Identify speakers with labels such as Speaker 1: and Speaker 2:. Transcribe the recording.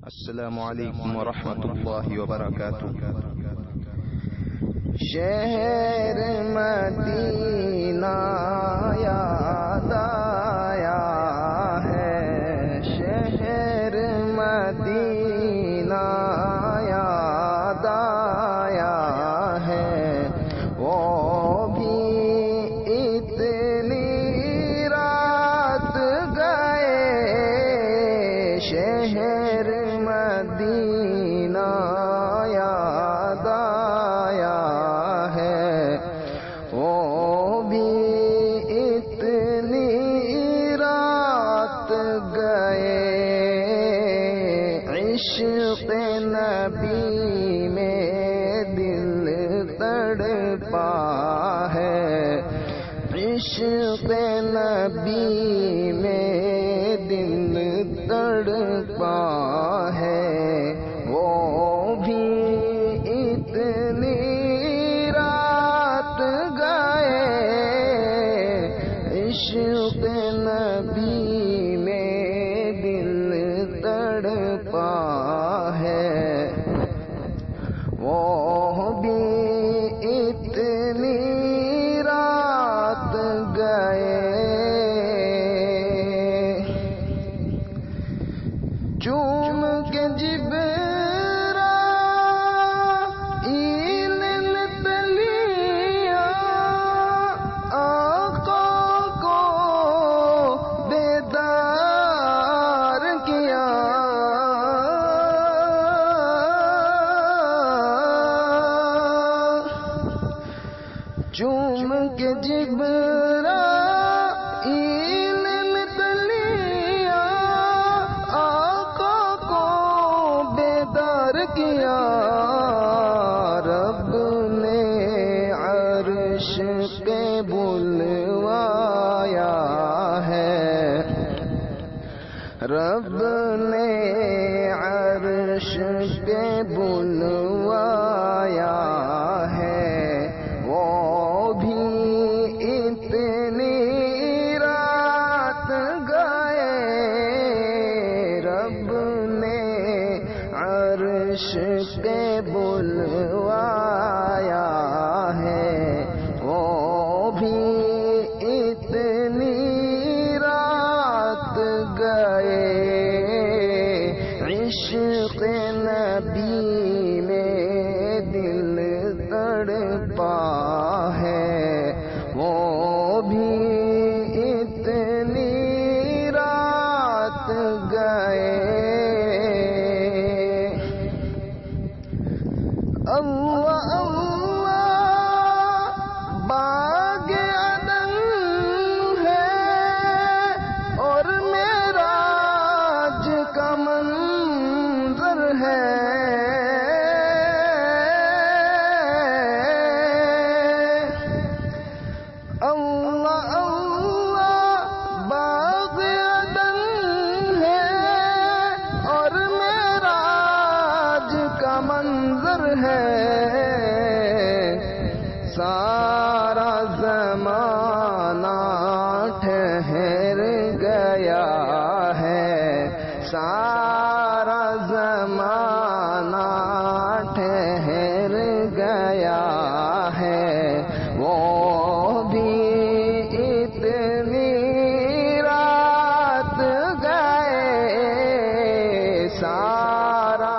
Speaker 1: السلام علیکم ورحمۃ اللہ وبرکاتہ۔
Speaker 2: شہر مدینہ یاد آیا ہے، شہر مدینہ یاد آیا ہے، وہ بھی اتنی رات گئے شہر مدینہ یاد آیا ہے، وہ بھی اتنی رات گئے، عشق نبی میں دل تڑپا ہے، عشق نبی میں دل تڑپا ہے، وہ بھی اتنی رات گئے، عشق نبی میں دل تڑپا ہے، وہ بھی اتنی رات گئے، چوم کے جبرائیل نے تلیا آقا کو بیدار کیا، چوم کے جبرائیل نے تلیا آقا کو بیدار کیا، رب نے عرش پہ بلوایا ہے، رب نے عرش پہ بلوایا ہے، وہ بھی اتنی رات گئے، رب نے عرش پہ بلوایا ہے، وہ بھی اتنی رات گئے، عشق نبی میں دل تڑپا ہے، وہ بھی اتنی رات گئے، اللہ اللہ باغ عدن ہے اور معراج کا منظر ہے، اللہ اللہ باغ عدن ہے اور معراج کا منظر ہے، سارا زمانہ ٹھہر گیا ہے، سارا زمانہ ٹھہر گیا ہے، وہ بھی اتنی رات گئے، سارا